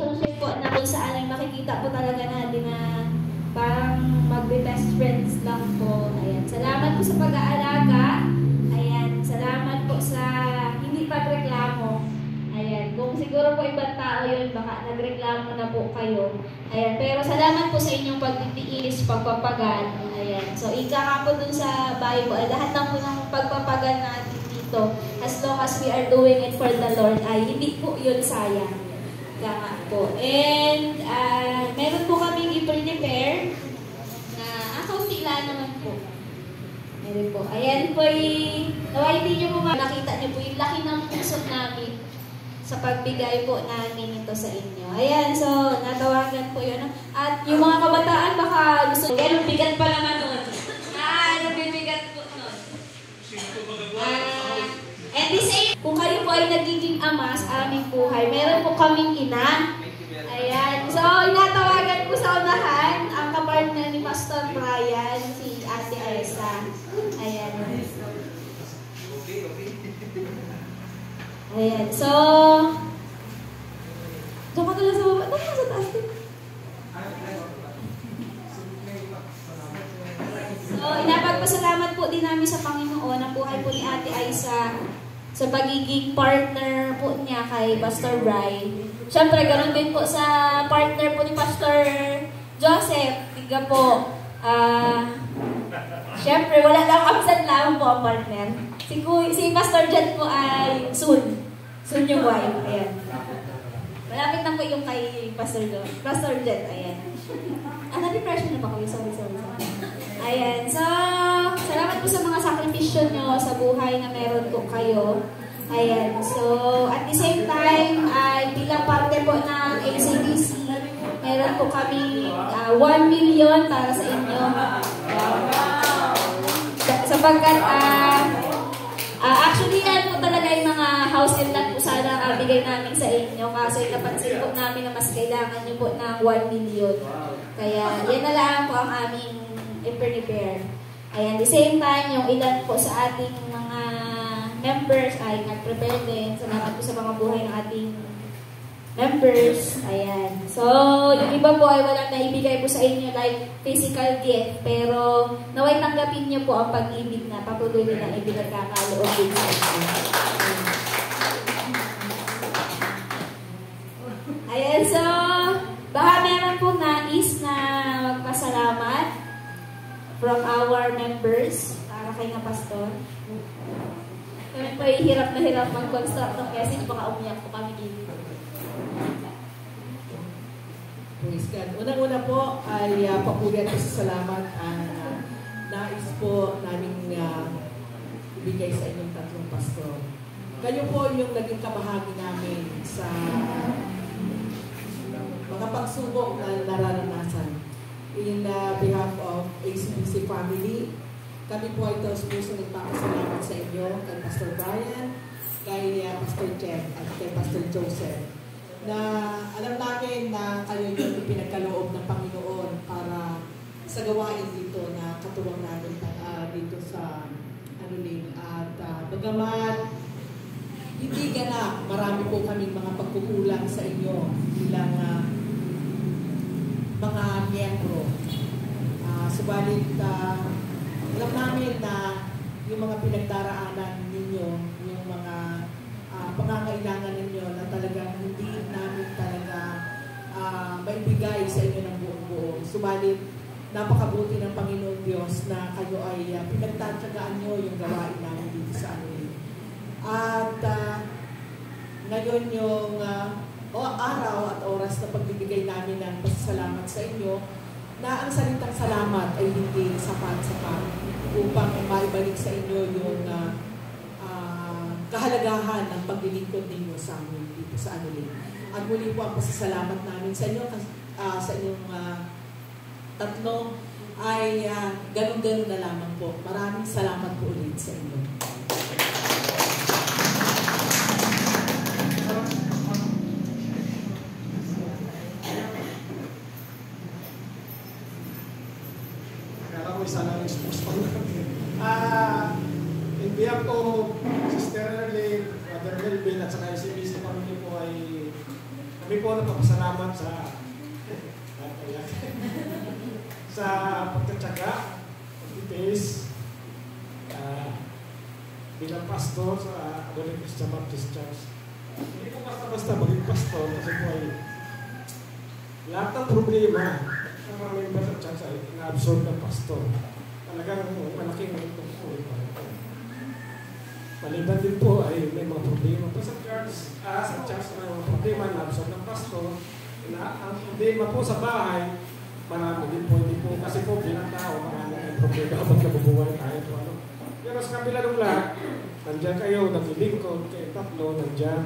relationship po na kung saan ay makikita po talaga natin na parang magbe-best friends lang po. Ayan. Salamat po sa pag-aalaga. Ayan. Salamat po sa hindi pagreklamo. Ayan. Kung siguro po ibang tao yun, baka nagreklamo na po kayo. Ayan. Pero salamat po sa inyong pagtitiis, pagpapagal. Ayan. So, ika nga po dun sa Bible, lahat ng po ng pagpapagal natin dito, as long as we are doing it for the Lord, ay hindi po yun sayang. Ika nga po. And, meron po kaming i-prepare na kaunti lang naman po. Meron po. Ayan po naway hindi nyo po makita nyo po yung laki ng puso namin sa pagbigay po namin ito sa inyo. Ayan, so natawagan po yun. At yung mga kabataan baka gusto nyo, yung bigat pa naman nun. Nabibigat po nun. And the same, kung kayo po ay nagiging ama sa aming buhay, meron po kaming ina. Ayan, so inatawagan po sa unahan ang kapartner ni Pastor Brian, si Ate Aisa. Ayan. Ayan, so diyan ka lang sa baba. Diyan ka sa taas din. So, inapagpasalamat po din namin sa Panginoon ang buhay po ni Ate Aisa sa pagiging partner po niya kay Pastor Brian. Siyempre, ganoon din po sa partner po ni Pastor Joseph. Tiga po, siyempre, wala lang absent lang po ang partner. Si Pastor Jet po ay soon. Soon yung wife. Ayan. Malapit na po yung kay Pastor Jet. Ayan. Na-depression na ba kayo? Sorry. Ayan. So, salamat po sa mga sakripisyo nyo sa buhay na meron po kayo. Ayan. So, at the same time, ay bilang parte po ng ACDC, meron po kami 1 million para sa inyo. Sapagkat, actually, yan po talaga yung mga house and lot po sana bigay namin sa inyo. Kasi napansin po namin na mas kailangan nyo po ng 1 million. Kaya, yan na lang po ang aming i-prepare. Ayan, the same time, yung ilan po sa ating mga members ay nag-prepare din. Salamat po sa mga buhay ng ating members. Ayan. So, yung iba po ay walang naibigay po sa inyo like physical gift. Pero, naway tanggapin niyo po ang pag-ibig na patuloy nilang ibinagkakaloob din sa inyo. Ayan. So, baka meron po nais na magpasalamat from our members para kay na pastor. Kami po ay hirap na hirap mag-construct ng message. Baka umiyak po kami dito. Praise God. Unang-una po ay papuri at salamat ang nais po namin ibigay sa inyong tatlong pastor. Kayo po yung naging kabahagi namin sa mga pagsubok na nararanasan. In behalf of ACBC family, kami po ay taos-puso nagpapasalamat sa inyo kay Pastor Brian, kay Pastor Jeff at kay Pastor Joseph, na alam namin na kayo yung ipinagkaloob ng Panginoon para sa gawain dito na katuwang namin dito sa Anulin. At bagamat hindi ganap, marami po kaming mga pagkukulang sa inyo bilang mga miyembro. Subalit, alam namin na yung mga pinagdaraanan ninyo, yung mga pangangailangan ninyo na talagang hindi namin talaga maibigay sa inyo ng buong buo. Subalit, napakabuti ng Panginoon Diyos na kayo ay pinagtatsagaan nyo yung gawain namin dito sa amin. At ngayon yung araw at oras na pagbibigay namin ng pasasalamat sa inyo, na ang salitang salamat ay hindi sapat-sapat upang maibalik sa inyo yung kahalagahan ng paglilingkod ninyo sa amin dito sa Anulin. At muli po ang pasasalamat namin sa inyo, sa inyong tatlo, ay ganun-ganun na lamang po. Maraming salamat po ulit sa inyo. Sana expose pa in behalf ko, Sister Erlene, Brother Melvin, at saka SBC family po ay kami po nagpapasalamat sa pagtatsaga, pagtitiis, bilang pastor sa Adonai Christian Baptist Church. Hindi po basta-basta maging pastor kasi po ay lahat ng problema ng mga member sa church ay ina-absorb ng pastor. Talagang malaking tungkol pa rin po. Maliban din po ay may mga problema pa sa church, may mga problema na-absorb ng pastor. Ang problema po sa bahay, marami din po, hindi po, kasi po bilang tao, marami ang problema kapag nabubuhay tayo po. Pero sa kabila ng lahat, nandiyan kayo, naglilingkod, kayo tatlo, nandiyan.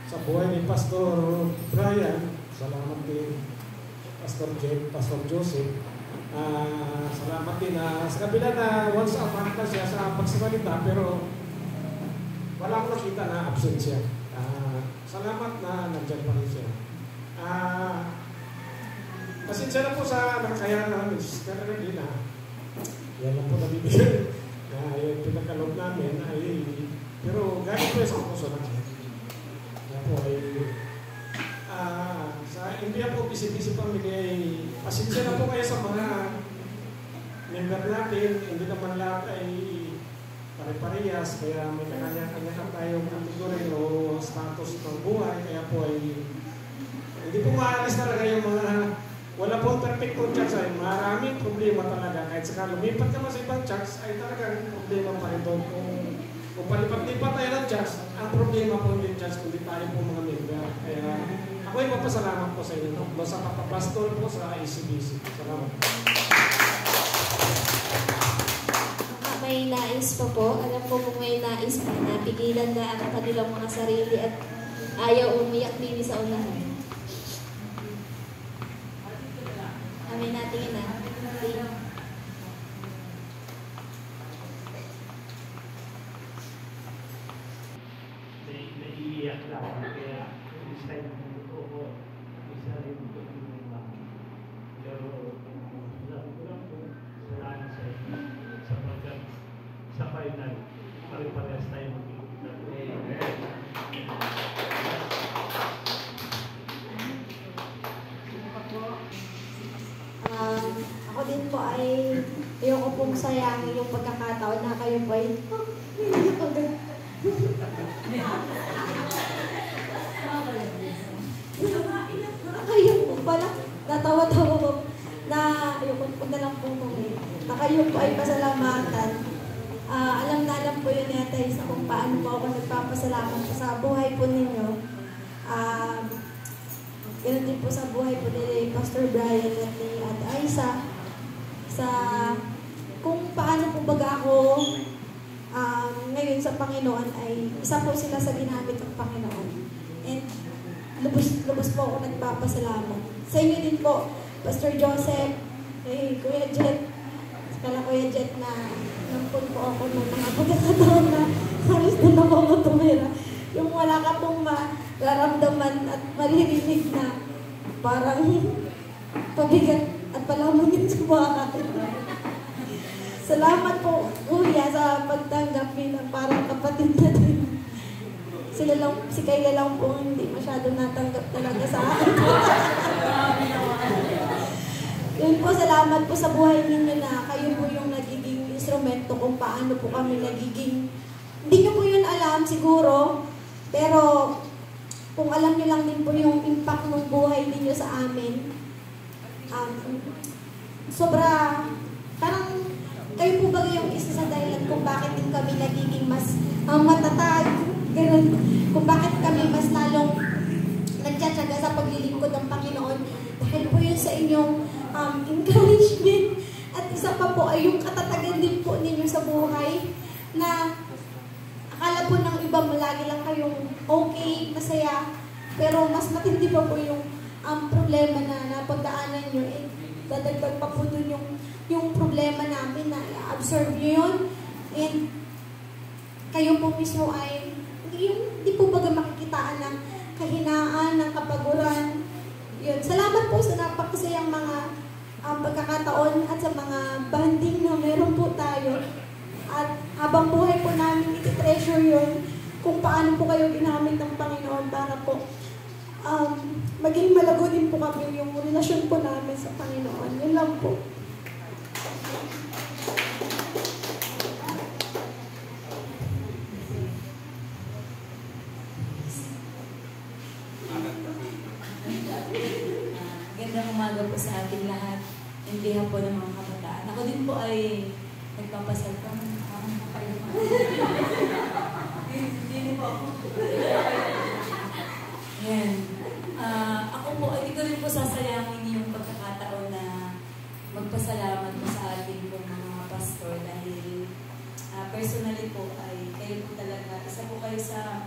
Sa buhay ni Pastor Brian, salamat din, Pastor Jake, Pastor Joseph. Salamat din sa kabila na once a month na siya sa pagsasalita, pero wala akong nakita na absent siya. Salamat na nandiyan pa rin siya. Pasensya na po sa nakakaya namin, Sister Regina. Yan lang po nabibigyan na yung pinagkalog namin ay, pero galing po sa puso namin. Yan po ay, sa India po, busy-busy family ay, pasensya na po kayo sa mga member natin, hindi naman lahat ay pare-parehas, kaya may kanya-kanya lang tayong kategory o status ng buhay, kaya po ay, hindi po maalis talaga yung mga, wala pong perfectong church ay maraming problema talaga. Kahit saka lumipat ka sa ibang church ay talagang problema pa rin doon. Kung palipat-lipat tayo ng church, ang problema po yung church kundi tayo po mga member. Kaya ako ay mapasalamat po sa inyo. No? Sa kapapastol po sa ICBC. Salamat. May nais pa po. Alam po kung may nais pa na pigilan na ang kanilang mga sarili at ayaw umiyak din sa unahan. Kami natin na. Naiiyak lang. Kaya this time ko isa rin ko yung mga. Pero sabi ko lang po salamat sa inyo sapagkat sa final pare-parehas tayo magkikita. Ako din po ay ayoko pong sayangin yung pagkakataon na kayo po ay kayo po pala natawa-tawa po na ayoko po na lang po na kayo po ay pasalamatan. Alam na alam po yun ni Atay sa kung paano po ako nagpapasalamat po sa buhay po ninyo. Ganun din po sa buhay po ni Pastor Brian at ni Ate Aiza sa kung paano po baga ako ngayon sa Panginoon ay isa po sila sa ginamit ng Panginoon. And lubos po ako nagpapasalamat. Sa inyo din po, Pastor Joseph, kay Kuya Jet, kala Kuya Jet na nampun po ako ng mga pagkakataon na halos na ako tumira. Yung wala ka pong mararamdaman at maririnig na parang pabigat at palamangin sa bahay. Salamat po, Kuya, sa pagtanggap bilang parang kapatid na din. Si Kayla lang po hindi masyado natanggap talaga sa akin. Yun po, salamat po sa buhay ninyo na kayo po yung nagiging instrumento kung paano po kami nagiging. Hindi nyo po yun alam siguro, pero kung alam nyo lang din po yung impact ng buhay ninyo sa amin, sobra, parang kayo po ba yung isa sa dahilan kung bakit din kami nagiging mas matatag, ganun, kung bakit kami mas lalong nagtsatsaga sa paglilingkod ng Panginoon, dahil po yun sa inyong encouragement, at isa pa po ay yung katatagan din po ninyo sa buhay, na akala po ng iba lagi lang kayong okay, masaya, pero mas matindi pa po yung problema na napagdaanan nyo, dadagdag pa po dun yung problema namin na i-absorb nyo yun, and kayo po mismo ay hindi po baga makikitaan ng kahinaan, ng kapaguran. Yun. Salamat po sa napakasayang mga pagkakataon at sa mga banding na meron po tayo. At habang buhay po namin iti-treasure yun kung paano po kayo ginamit ng Panginoon para po maging malago din po kami yung relasyon po namin sa Panginoon. Yun lang po. Gandang umaga po sa ating lahat. Hindi po ng mga kabataan. Ako din po ay nagpapasal pa. Hindi po ako. Yan. Ako po, hindi ko rin po sasayangin yung pagkakataon na magpasalamat po sa ating po mga pastor dahil personally po ay kayo po talaga, isa po kayo sa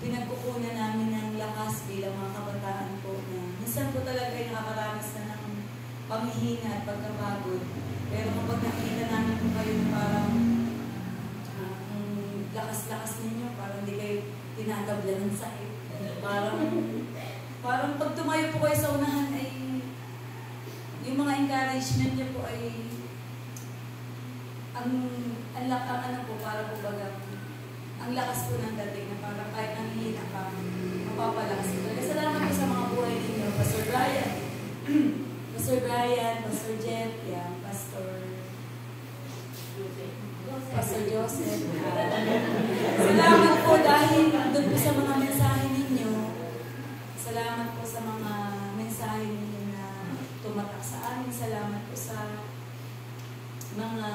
pinagkukunan namin ng lakas bilang mga kabataan po na minsan po talaga ay nakakaranas na ng pamihina at pagkapagod. Pero kapag nakita namin po kayo parang lakas-lakas ninyo, parang hindi kayo tinatabla ng sakit. Parang pag tumayo po kayo sa unahan ay yung mga encouragement niyo po ay ang ano po, parang po bagang ang lakas po ng dating na parang kahit ang hina pa, mapapalakas po. Salamat po sa mga buhay ninyo, Pastor Brian, Pastor Jet, Pastor Joseph. Salamat po dahil doon po sa mga mensahe ninyo. Salamat po sa mga mensahe ninyo na tumatak sa amin. Salamat po sa mga,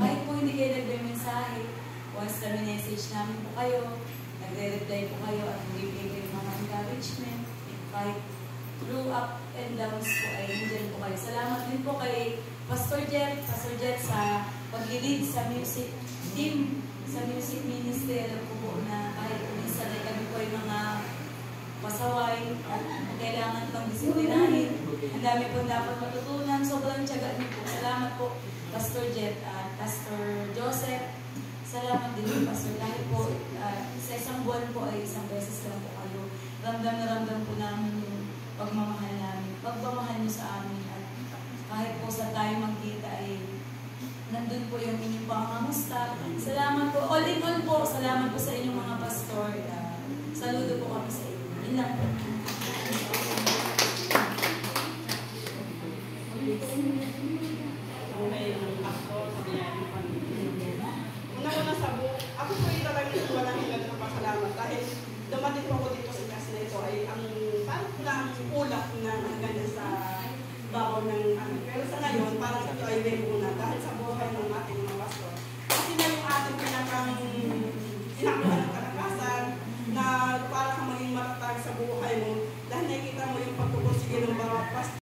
kahit po hindi kayo nagbe-mensahe, once na message namin po kayo, nagre-reply po kayo at nagbibigay kayo ng mga encouragement. Kahit through up and downs po ay nandiyan po kayo. Salamat din po kay Pastor Jet sa pag-lead sa music team, sa music ministry. Alam ko po na kahit minsan ay kami po ay mga pasaway at kailangan pang disiplinahin. Ang dami po dapat matutunan. Sobrang tiyaga niyo po. Salamat po, Pastor Jet at Pastor Joseph. Salamat din po, Pastor. Dahil po, sa isang buwan po ay isang beses lang po kayo. Ramdam na ramdam po namin yung pagmamahal namin. Pagmamahal niyo sa amin. At kahit po sa tayo magkita ay nandun po yung inyong pangangamusta. Salamat po. All in all po, salamat po sa inyong mga pastor. Saludo po kami sa inyo. Yun lang po. Una-una sa buo, ako po yung talagang walang ilan ng pasalamat dahil dumating po ako dito sa class na ito ay ang parang lang ulap na ganyan sa babaw ng ano. Pero sa ngayon, parang ito ay may una dahil sa buhay ng ating mga pastor. Kasi na yung ating pinakang tinakbuhan ng kalakasan na para kang maging matatag sa buhay mo dahil nakikita mo yung pagpupursige ng bawat pastor.